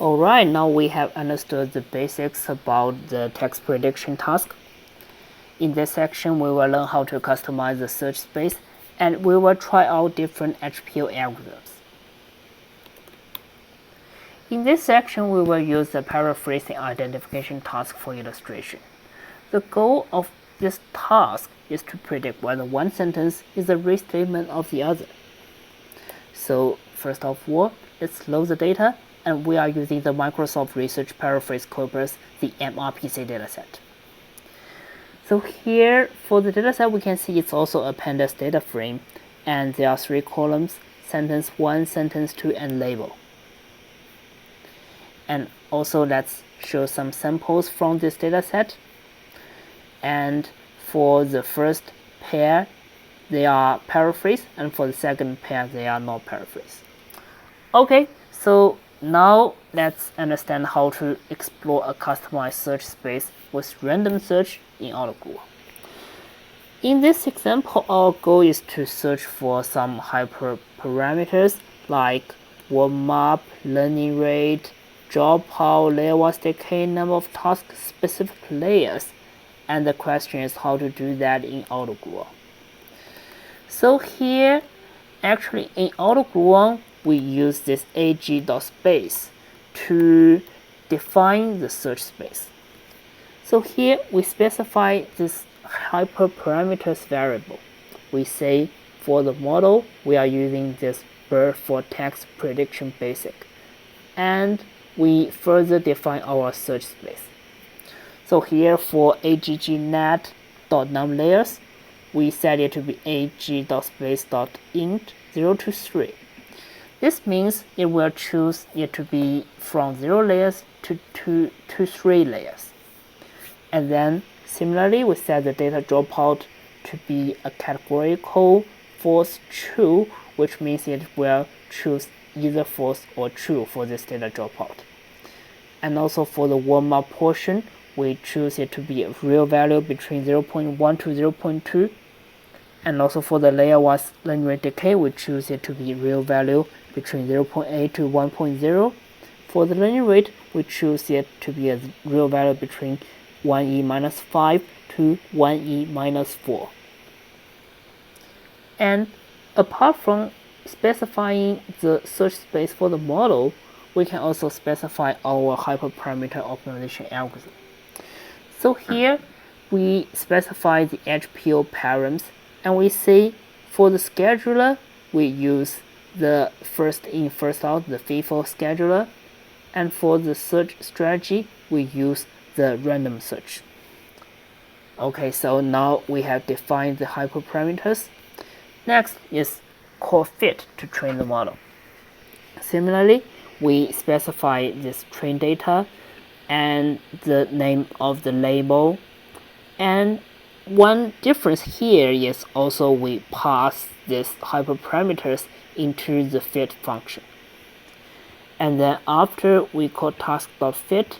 Alright, now we have understood the basics about the text prediction task. In this section, we will learn how to customize the search space, and we will try out different HPO algorithms. In this section, we will use the paraphrasing identification task for illustration. The goal of this task is to predict whether one sentence is a restatement of the other. So first of all, let's load the data, and we are using the Microsoft Research Paraphrase Corpus, the MRPC dataset. So here, for the dataset, we can see it's also a pandas data frame, and there are 3 columns: sentence 1, sentence 2, and label. And also, let's show some samples from this dataset. And for the first pair, they are paraphrase, and for the second pair, they are not paraphrase. Okay, so now let's understand how to explore a customized search space with random search in AutoGluon. In this example, our goal is to search for some hyperparameters like warm-up, learning rate, job pile, layer-wise decay, number of task-specific layers, and the question is how to do that in AutoGluon. So here, actually in AutoGluon, we use this ag.space to define the search space. So here we specify this hyperparameters variable. We say for the model, we are using this BERT for text prediction basic, and we further define our search space. So here for aggnet.num layers, we set it to be ag.space.int 0 to 3. This means it will choose it to be from 0 layers to 3 layers. And then similarly, we set the data dropout to be a categorical false true, which means it will choose either false or true for this data dropout. And also for the warm-up portion, we choose it to be a real value between 0.1 to 0.2. And also for the layer-wise learning rate decay, we choose it to be real value between 0.8 to 1.0. For the learning rate, we choose it to be a real value between 1e-5 to 1e-4. And apart from specifying the search space for the model, we can also specify our hyperparameter optimization algorithm. So here, we specify the HPO params, and we say for the scheduler, we use the first in, first out, the FIFO scheduler, and for the search strategy, we use the random search. Okay, so now we have defined the hyperparameters. Next is call fit to train the model. Similarly, we specify this train data and the name of the label. And one difference here is also we pass these hyperparameters into the fit function. And then after we call task.fit,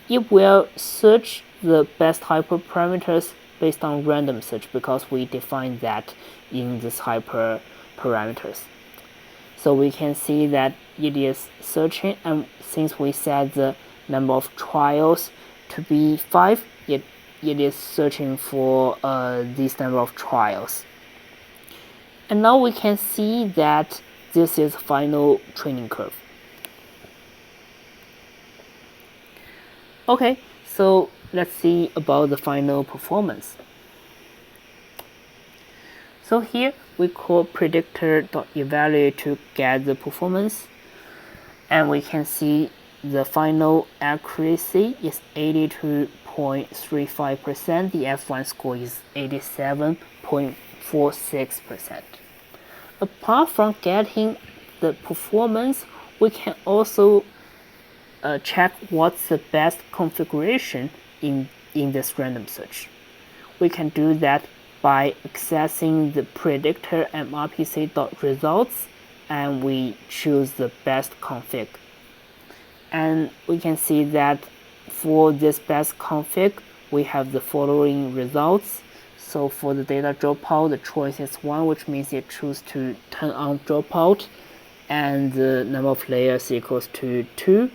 it will search the best hyperparameters based on random search because we define that in this hyperparameters. So we can see that it is searching, and since we set the number of trials to be 5, it is searching for this number of trials. And now we can see that this is final training curve. Okay, so let's see about the final performance. So here we call predictor.evaluate to get the performance, and we can see the final accuracy is 82.35%. The F1 score is 87.46%. Apart from getting the performance, we can also check what's the best configuration in this random search. We can do that by accessing the predictor mrpc.results, and we choose the best config. And we can see that for this best config, we have the following results. So for the data dropout, the choice is 1, which means it chooses to turn on dropout. and the number of layers equals to 2,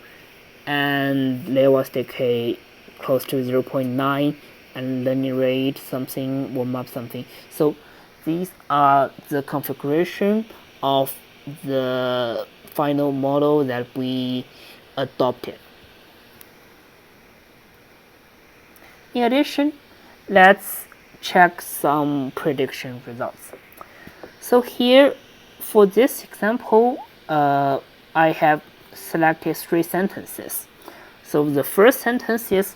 and layer 1 decay close to 0.9, and learning rate something, warm up something. So these are the configuration of the final model that we adopted. In addition, let's check some prediction results. So here, for this example, I have selected 3 sentences. So the first sentence is,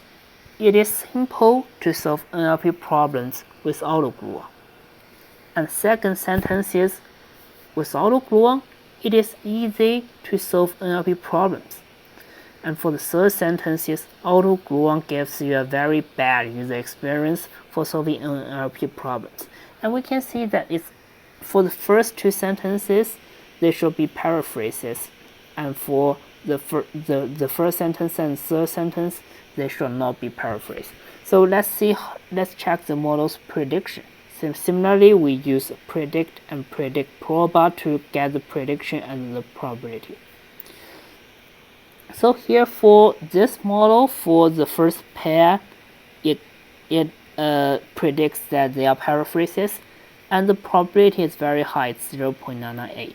it is simple to solve NLP problems with AutoGluon. And second sentence is, with AutoGluon, it is easy to solve NLP problems. And for the third sentence is, AutoGluon gives you a very bad user experience for solving NLP problems. And we can see that it's, for the first 2 sentences, they should be paraphrases. And for the first sentence and third sentence, they should not be paraphrased. So let's check the model's prediction. Similarly, we use predict and predict proba to get the prediction and the probability. So here for this model, for the first pair, it predicts that they are paraphrases, and the probability is very high, it's 0.998.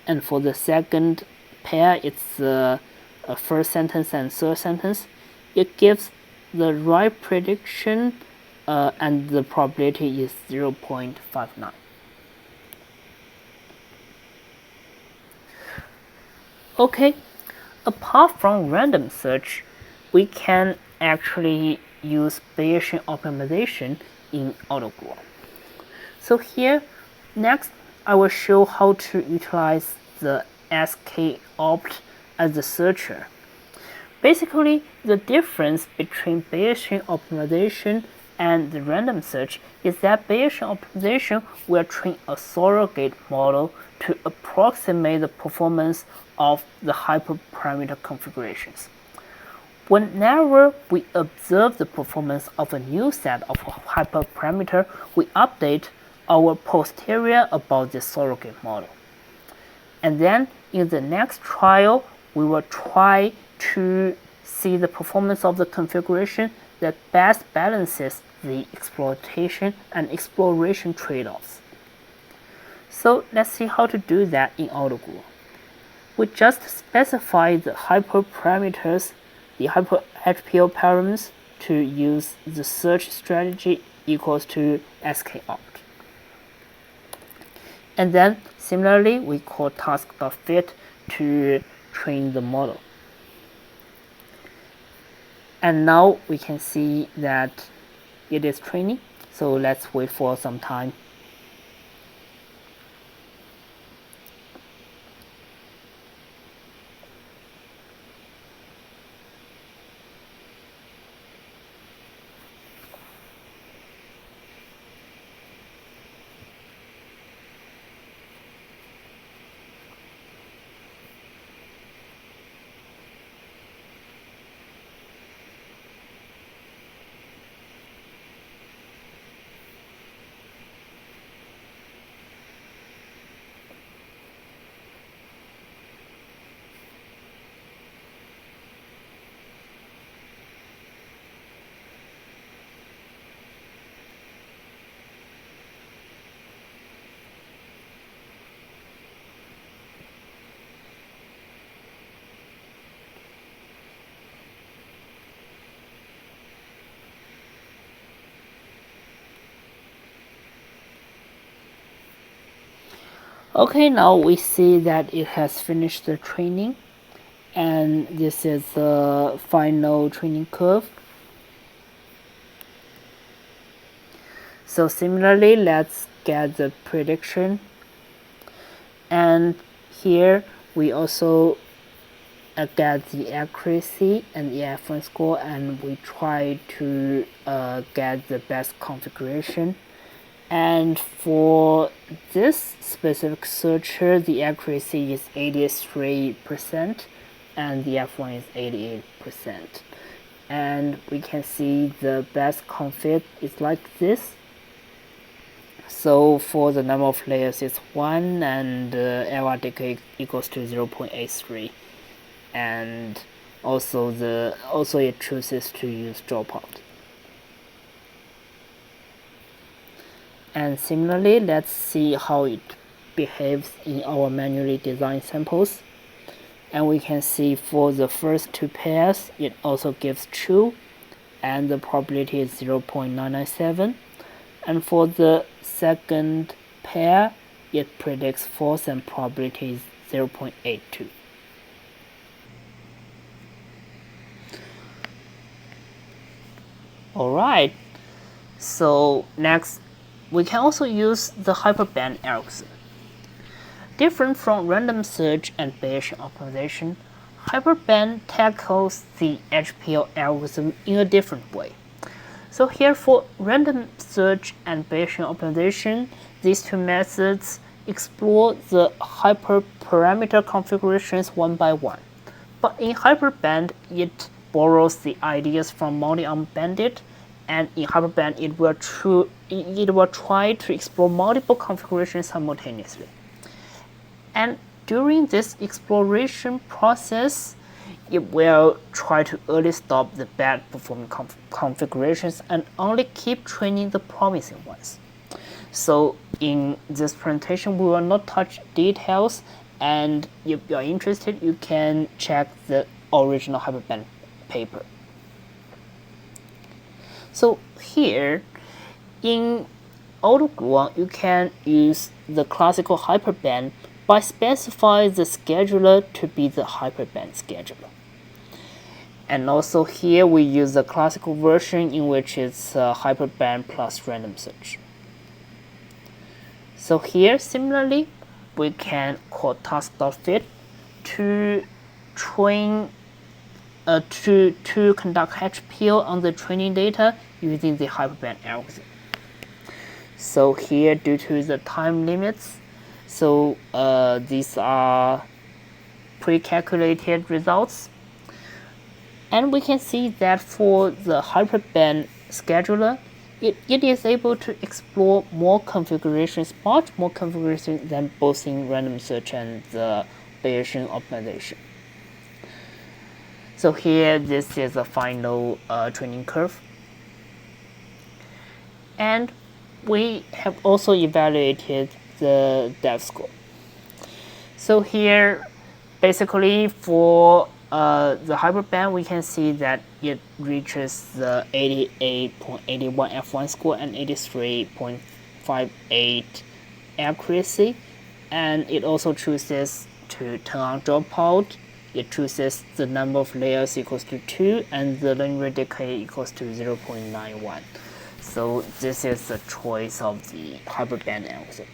And for the second pair, it's the first sentence and third sentence. It gives the right prediction, and the probability is 0.59. Okay, apart from random search, we can actually use Bayesian optimization in AutoGluon. So here, next, I will show how to utilize the SKOpt as the searcher. Basically, the difference between Bayesian optimization and the random search is that Bayesian optimization will train a surrogate model to approximate the performance of the hyperparameter configurations. Whenever we observe the performance of a new set of hyperparameter, we update our posterior about the surrogate model. And then in the next trial, we will try to see the performance of the configuration that best balances the exploitation and exploration trade-offs. So let's see how to do that in AutoGluon. We just specify the hyperparameters, the hyper HPO params, to use the search strategy equals to SKOpt. And then similarly, we call task.fit to train the model. And now we can see that it is training. So let's wait for some time. Okay, now we see that it has finished the training, and this is the final training curve. So similarly, let's get the prediction, and here we also get the accuracy and the F1 score, and we try to get the best configuration. And for this specific searcher, the accuracy is 83% and the F1 is 88%. And we can see the best config is like this. So for the number of layers it's 1 and error decay equals to 0.83, and also it chooses to use dropout. And similarly, let's see how it behaves in our manually designed samples. And we can see for the first 2 pairs it also gives true, and the probability is 0.997, and for the second pair it predicts false and probability is 0.82. Alright, so next we can also use the hyperband algorithm. Different from random search and Bayesian optimization, hyperband tackles the HPO algorithm in a different way. So here for random search and Bayesian optimization, these two methods explore the hyperparameter configurations one by one. But in hyperband, it borrows the ideas from multi-arm bandit, and in hyperband it will try to explore multiple configurations simultaneously. And during this exploration process, it will try to early stop the bad performing configurations and only keep training the promising ones. So in this presentation, we will not touch details, and if you are interested, you can check the original hyperband paper. So here in AutoML, you can use the classical hyperband by specifying the scheduler to be the hyperband scheduler. And also here we use the classical version in which it's hyperband plus random search. So here similarly we can call task.fit to train to conduct HPO on the training data using the hyperband algorithm. So here, due to the time limits, so these are pre-calculated results, and we can see that for the hyperband scheduler, it is able to explore more configurations, much more configurations than both in random search and the Bayesian optimization. So here, this is a final training curve, and we have also evaluated the depth score. So here, basically for the hyperband, we can see that it reaches the 88.81 F1 score and 83.58 accuracy, and it also chooses to turn on dropout. It chooses the number of layers equals to 2 and the learning rate decay equals to 0.91. So this is the choice of the hyperband algorithm.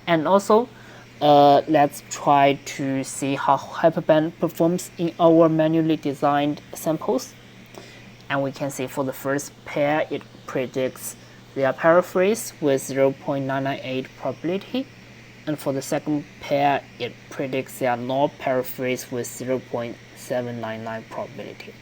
And also, let's try to see how hyperband performs in our manually designed samples. And we can see for the first pair, it predicts their paraphrase with 0.998 probability. And for the second pair, it predicts their null paraphrase with 0.799 probability.